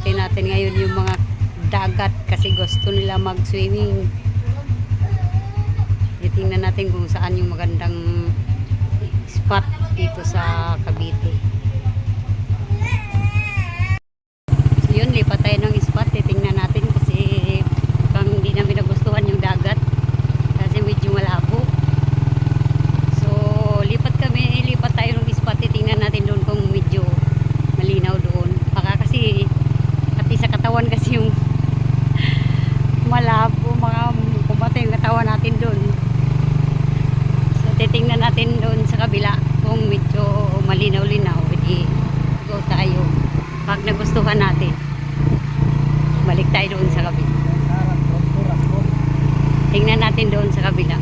ikutin natin ngayon yung mga dagat kasi gusto nila mag-swimming. Titingnan natin kung saan yung magandang spot dito sa Cavite. So yun, lipat tayo ng spot. Titingnan natin kasi kung hindi namin nagustuhan yung dagat kasi medyo malabo. So lipat tayo ng spot. Titingnan natin doon kung medyo malinaw doon. Baka kasi pati sa katawan kasi yung malabo, mga kumata yung katawan natin doon. So titingnan natin doon sa kabila kung medyo malinaw-linaw. Hindi go tayo. Pag nagustuhan natin, balik tayo doon sa kabila. Tingnan natin doon sa kabila.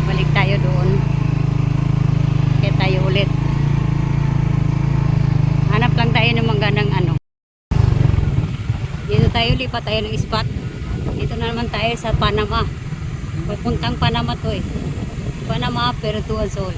Balik tayo doon. Kaya tayo ulit. Hanap lang tayo ng magandang ano. Dito tayo, lipat tayo ng spot. Dito na naman tayo sa Panama. Papuntang Panama to eh. Panama, Puerto Azul.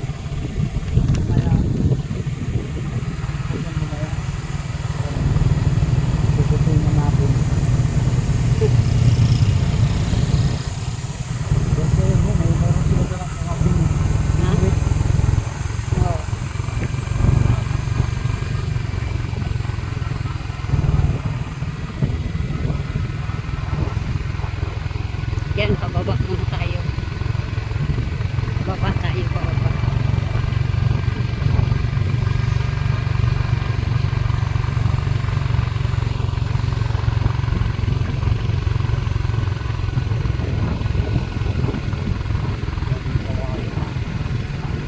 Yan, pababa muna tayo. Pababa tayo, pababa.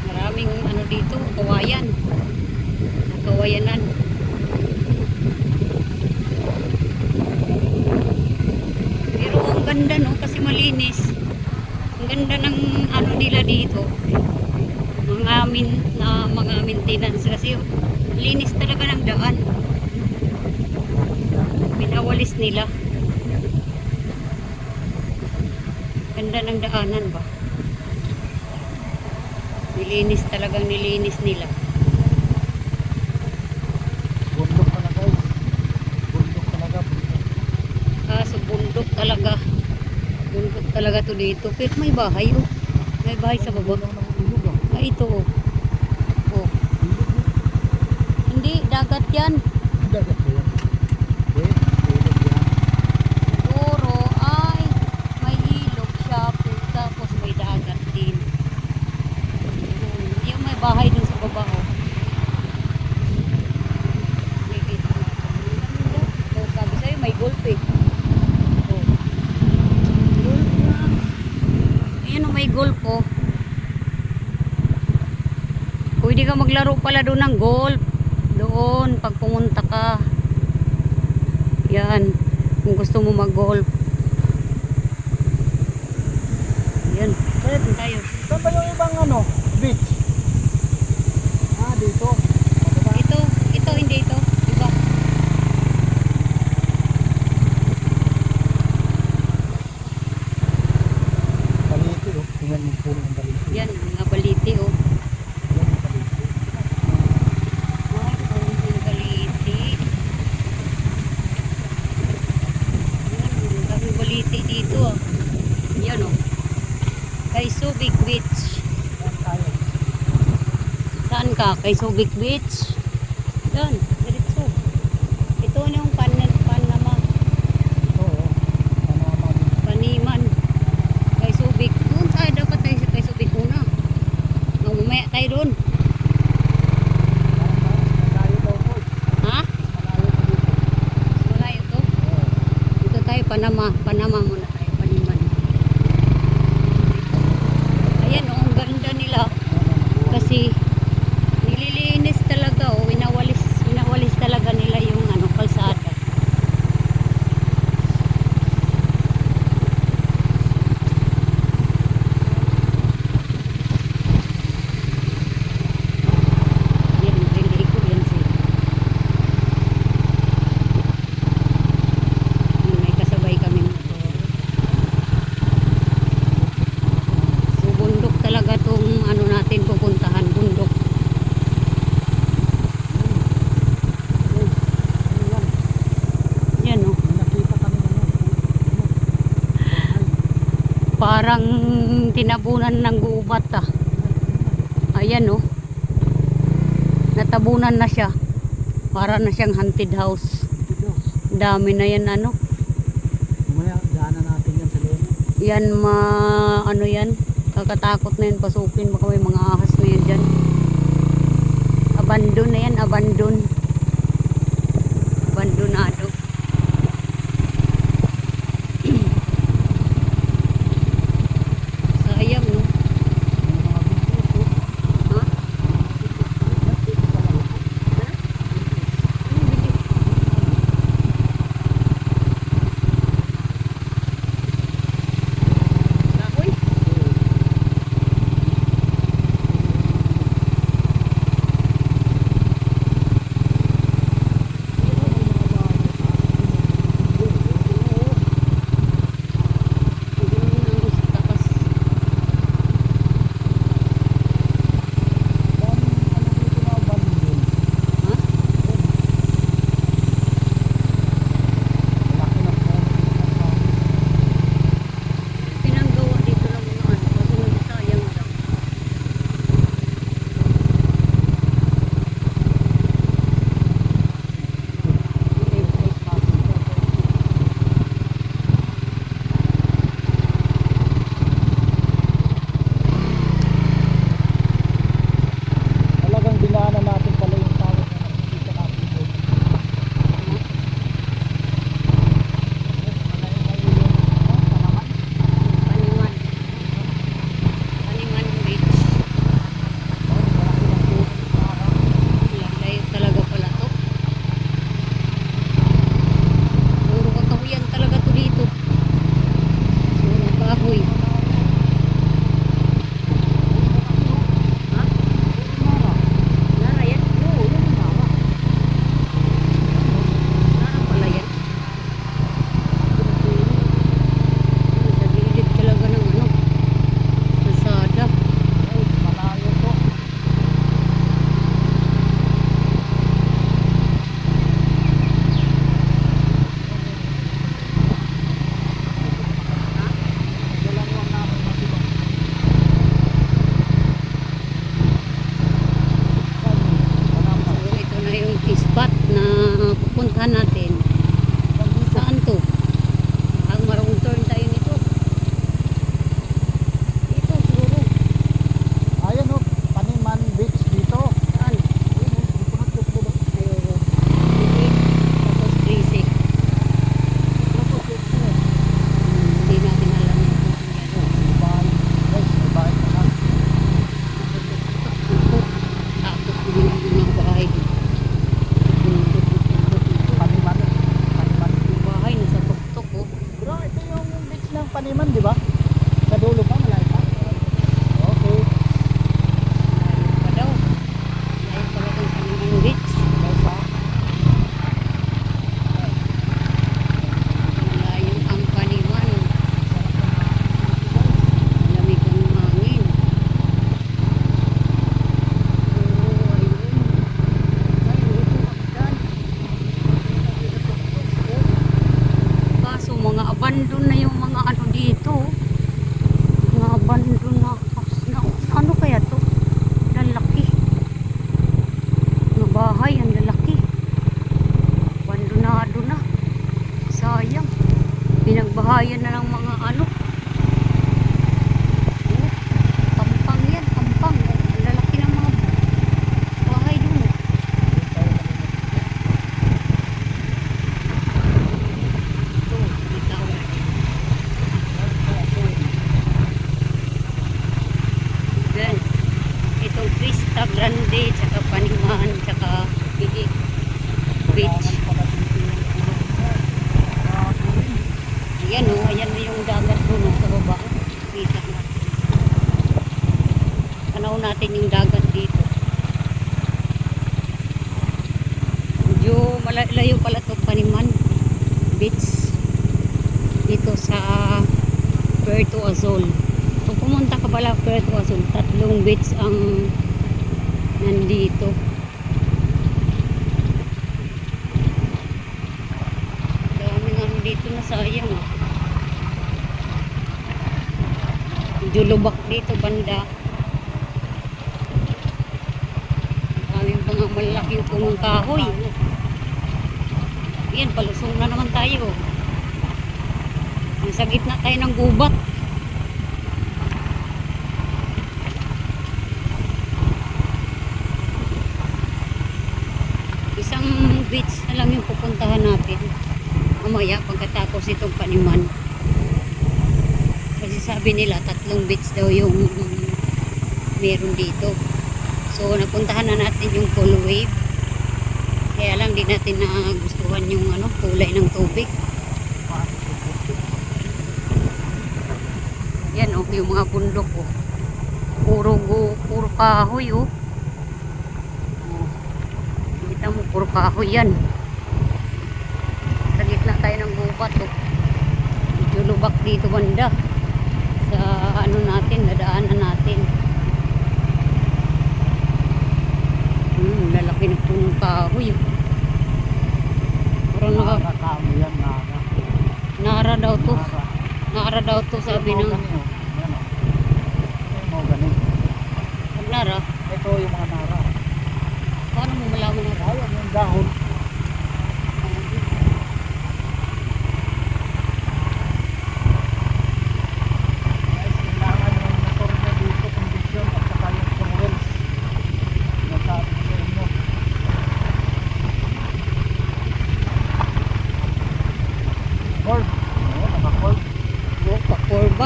Maraming ano dito, kawayan. Kawayanan. Pero ang ganda no, kasi malinis. Ang ganda ng ano nila dito. Mga maintenance kasi linis talaga ng daan. Pinawalis nila. Ganda ng daanan ba? Nilinis talagang nilinis nila. Bundok talaga. Bundok talaga. So bundok talaga. Bundok talaga to dito. Pero may bahay oh. May bahay sa baba. Ah, ito oh. Oh. Hindi, dagat yan. Dagat ba yan? Ilog yan. Siguro ay may ilog siya. Tapos may dagat din. Yung may bahay dun sa baba oh. Nakikita natin. Oh, sabi sa'yo may golf eh. Oh. Golf na. Ayan oh, may golf oh. Pwede ka maglaro pala doon ng golf. Doon, pag pumunta ka. Yan. Kung gusto mo mag-golf. Yan. Saan tayo? Saan ba yung ibang ano? Beach? Ah, dito. Ito, hindi ito. Iba. Baliti oh. Tingnan mo po ng baliti. Yan, mga baliti oh. Yan ang baliti. Ang baliti. Yan, ang baliti dito ah. Yan oh. Kay Subic Beach. Yan tayo. Saan ka? Kay Subic Beach? Yan, diretso. Ito na yung Panama. Ito oh. Panama. Paniman. Kay Subic. Doon tayo, dapat tayo sa kay Subic muna. Mamaya tayo doon. Malayo daw po. Ha? Malayo po dito. Malayo to. Dito tayo, Panama. Panama muna tayo, Paniman. Ayan, oh, ang ganda nila. Kasi nililinis talaga, oh, winawalis talaga nila yung ano, kalsada. Yan, hindi ko yan sila. May kasabay kami motor. parang tinabunan ng gubat ah. Ayan oh. Natabunan na siya. Para na siyang haunted house. Dito. Dami na yan ano. Mamaya, daanan natin yan sa loob. Yan ano yan. Kakatakot na yan pasukin. Baka may mga ahas na yan dyan. Abandon na yan. Abandon. Abandonado. Sayang no. Ha? Kahoy? Pinanggawa dito ng mga ano, kasi sayang lang. Talagang dinaanan natin pala yung tawag na nakikita natin doon. Paniman. Paniman Beach. Layo talaga pala to. Puro kakahuyan talaga to dito. Puro kahoy. Ha? Nara yan? Nara pala yan. Sa gilid talaga ng ano. Kalsada. Malayo to. Dalawa namin matibang. So, ito na yung spot na pupuntahan natin. Saan to? Ang marong turn tayo nito. Dito siguro. Ayan o, Paniman Beach dito. Saan? Ayoko. Tapos Trisik. Hindi natin alam yung kung yan. Takot ko din yung mga bahay. Yung bahay nasa tuktok oh. Bro, ito yung beach ng Paniman, di ba? Sa dulo pa, malayo pa. Okay. Layo pa daw. Layo pala itong Paniman Beach. Malayo ang Paniman. Lamig ang hangin. Oh, ayun. Kaso mga abandon na yung mga ano dito. Mga abandon na house na. Ano kaya to? Lalaki. Mga bahay, ang lalaki. Abandonado na. Sayang. Pinagbahayan na ng mga ano. Oh, kampang yan, kampang. Ang lalaki ng mga bahay dun. Ito, bitaw. Yan. Itong Crista Grande, tsaka Paniman, tsaka Biig Beach. Ayan o, ayan na yung dagat doon oh, sa baba. Kita natin. Tanaw natin yung dagat dito. Medyo malayo pala to Paniman Beach. Dito sa Puerto Azul. Kung pumunta ka pala Puerto Azul, 3 beach ang nandito. Dami nga dito na sayang. Medyo lubak dito banda. Kaming mga malaki punong kahoy. Yan, palusong na naman tayo. Nasa gitna tayo ng gubat. Isang beach na lang yung pupuntahan natin. Mamaya pagkatapos itong Paniman. Kasi sabi nila 3 beach daw yung meron dito. So napuntahan na natin yung Cool Wave. Kaya lang di natin nagustuhan yung kulay ng tubig. Yan yung mga bundok puro kahoy kita mo puro kahoy yan. Sa gitna tayo ng gubat medyo lubak dito banda sa nadaanan natin. Lalaki na punong kahoy. Parang Nakakakaano yan, Nara daw to sabi ng Nara. Ito yung mga nara. Paano mo malaman na Ayan yung dahon. Kailangan yung motor na dito, kondisyon at saka yung fuels. Sinasabi ko sa inyo. Cord. Oo, naka-cord. pa-curve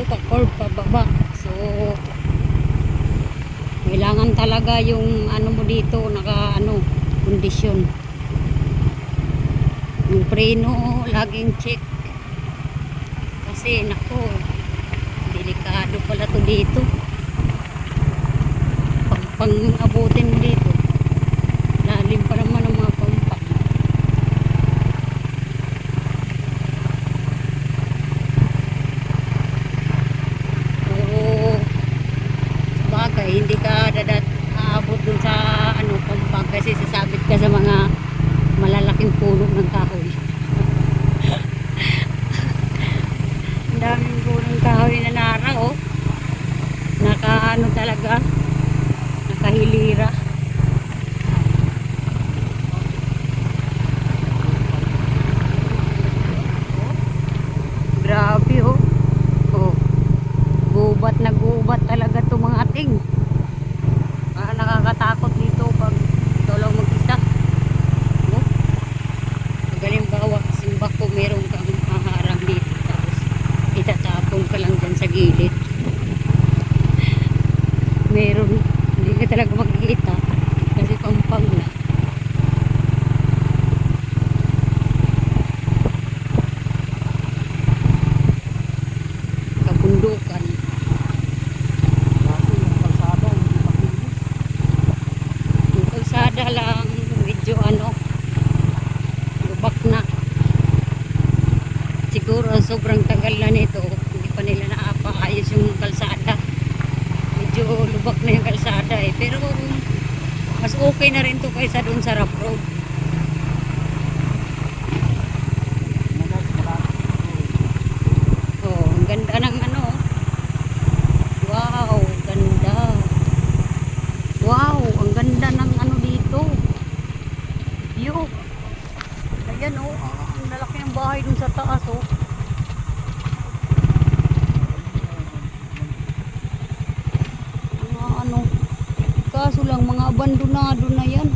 pa-curve pababa. So kailangan talaga yung mo dito kondisyon. Yung preno laging check kasi delikado pala to dito. Pang abutin mo dito lalim pa naman ang mga pampa. Bagay, hindi ka aabot dun sa pampang kasi sasabit ka sa mga malalaking puno ng kahoy. Ang daming punong kahoy na nara talaga nakahilira. Grabe gubat na gubat talaga to mga ting. Nakakatakot dito pag ikaw lang mag-isa. Halimbawa simba ko meron kang haharang dito tapos itatapon ka lang dyan sa gilid. Meron hindi ka talaga makikita kasi pampang na. Kabundukan. Lang medyo lubak na siguro sobrang tagal na nito hindi pa nila naapaayos yung kalsada, medyo lubak na yung kalsada pero mas okay na rin to kaysa dun sa rough road. Ang ganda ng wow, ang ganda ng dito. View. Ayan ang lalaki ng bahay dun sa taas kaso lang mga abandonado na yan.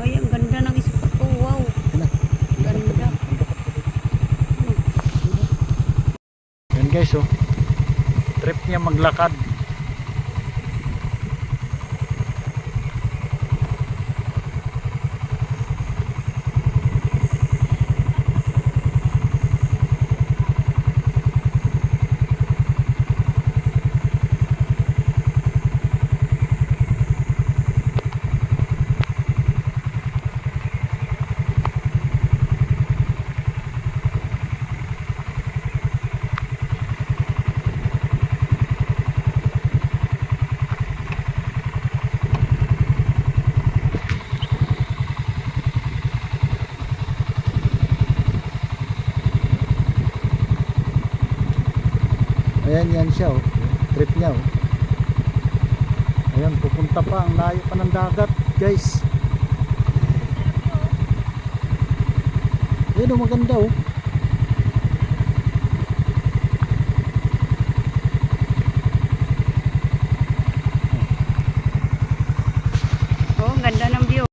Ay, ang ganda ng spot wow. Ganda. Yan guys trip niya maglakad. Ayan, yan siya oh. Trip niya oh. Ayan, pupunta pa. Ang layo pa ng dagat, guys. Ayan oh, maganda oh. Oh, ang ganda ng view.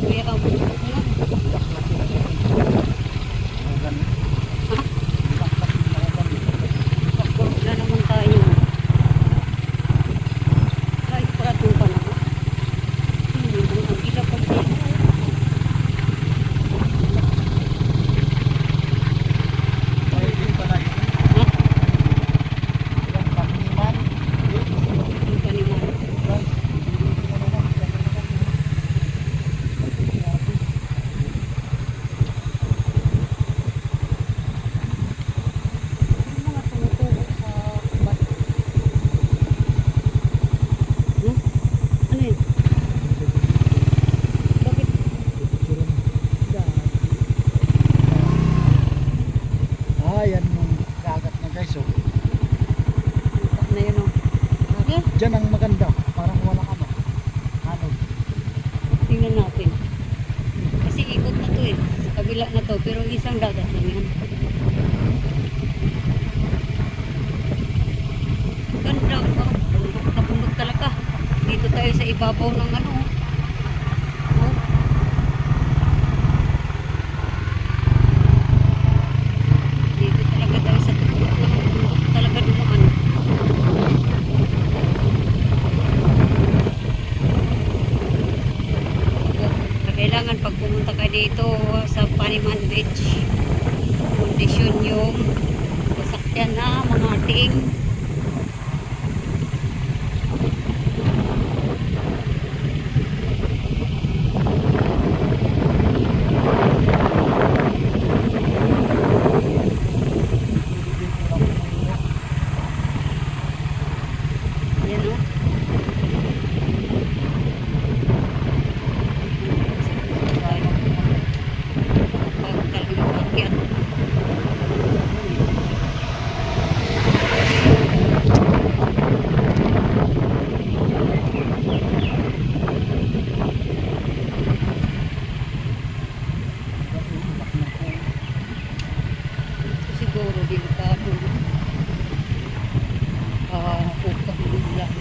Kaya ang wala naman tayo. Kahit paratong pa naman. Hindi mo ang ilap ang dito. Yung paniman. Yung mga tumutubo sa bat. Ano yun? Bakit? Ayan yung dagat na guys oh. Na yun o. Okay, Diyan ang maganda. Parang walang ano. Ano? tingnan natin. Kasi ikot na to eh. Sa kabila na to. Pero isang dagat lang yan. Ganda. Oh, bundok na bundok talaga. Dito tayo sa ibabaw ng ano. Oh. Dito talaga tayo sa tuktok ng bundok talaga dumaan. Kailangan pag pumunta ka dito sa Paniman Beach, kondisyon yung sasakyan na mga ating yan o. Pag talagang paakyat. Siguro delikado. Pukak mo lang.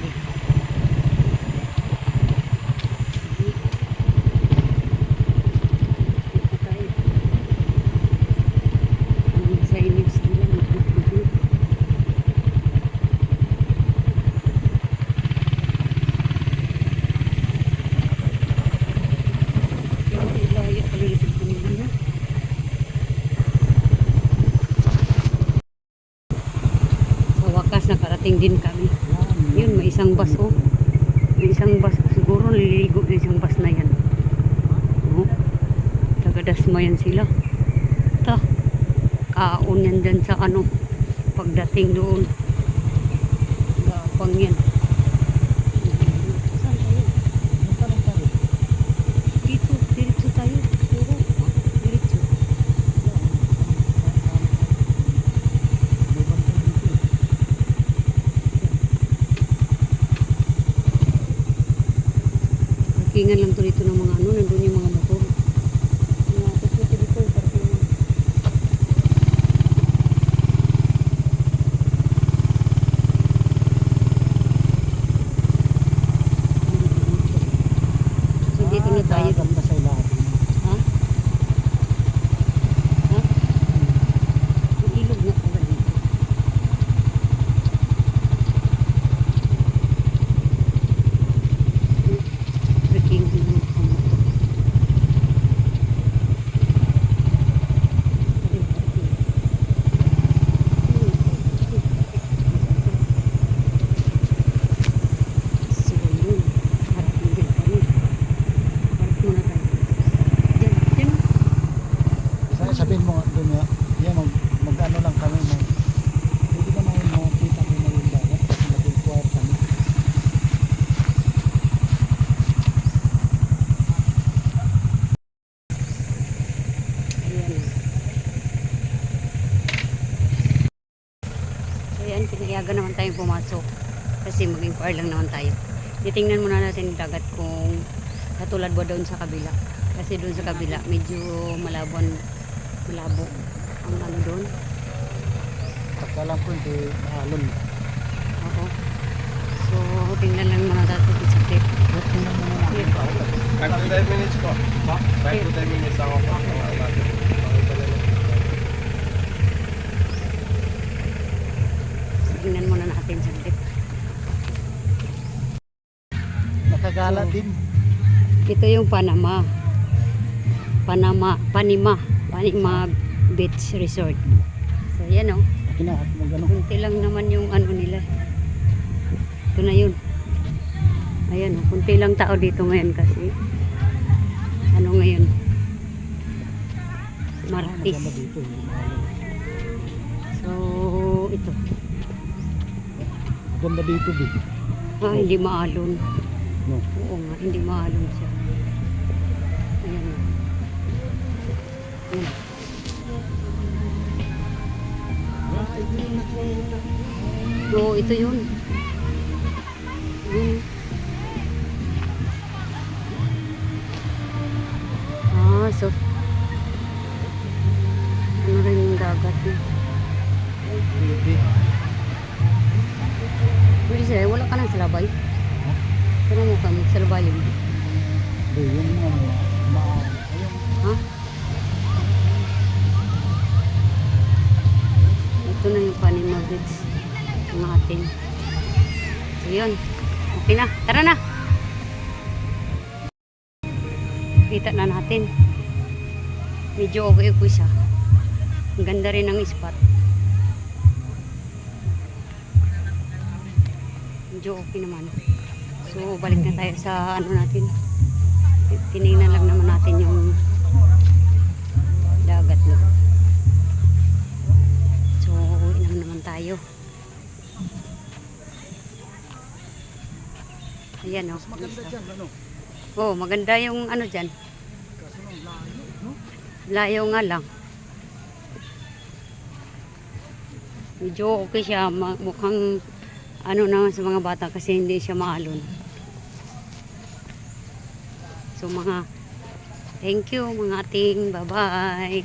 Signage nila. Layo pala yung pagpamilya. Sa wakas nakarating din kami. Yun, may isang bus oh. May isang bus. Siguro nililigo na isang bus na yan. Oh. Taga-Dasma yan sila. Ta. Kaon yan dyan sa ano. Pagdating doon. Gapang yan. Saan tayo? Dito. Diretso tayo. Siguro. Diretso. Parkingan lang to dito ng mga ano. Nandun yung mga motor. Nakapit dito dito. Parkingan. So dito na tayo. Ganda sa ilalim. Ha? Ha? Ang ilog na pala dito. Parking ng mga motor. So yun. Parking din kami. Park muna tayo. Diyan. Diyan. Sabihin mo nga doon nga. Yan oh. mag-ano lang kami mo. Hindi ka namin makita ko na yung dagat kasi mag-inquire kami. Ayan. So yan, pinayagan naman tayong pumasok. Kasi mag-inquire lang naman tayo. Titingnan muna natin yung dagat kung katulad ba doon sa kabila. Kasi doon sa kabila, medyo malabo ang ano doon. Pagkalam ko hindi maalon. Oo. So, tingnan lang muna natin sa tip. Tingnan mo na natin. 5 to 10 minutes po. 5 to 10 minutes ako po. Tingnan muna natin sa tip. Nakagala So, din. Ito yung Panima Beach Resort. So, yan o. Kinahat mo gano'n. Kunti lang naman yung ano nila. Ito na yun. Ayan o. Kunti lang tao dito ngayon kasi ano ngayon? Martis. Maganda dito. Hindi maalon. So, ito. Maganda dito din. Hindi maalon. No. Oo nga, hindi maalon siya. Ayan o. Ayan. Oo, ito yun. Yun. So ano rin yung dagat niya. Pwede. Pwede sila, wala ka nang salabay. Pero mo ka magsalabay yun. Hindi, yung ano, ayun. Ha? Ito na yung Panima Beach ng atin. So yun. Okay na. Tara na. Kita na natin. Medyo okay po siya. Ang ganda rin ng spot. Medyo okay naman. So balik na tayo sa ano natin. Tinignan lang naman natin yung dagat na. So uwi na naman tayo. Ayan o. Maganda dyan, ano? Oh, maganda yung ano dyan. Kaso nung layo, no? Layo nga lang. Medyo okay siya. Mukhang ano naman sa mga bata kasi hindi siya maalon. So mga thank you mga ating. Bye-bye.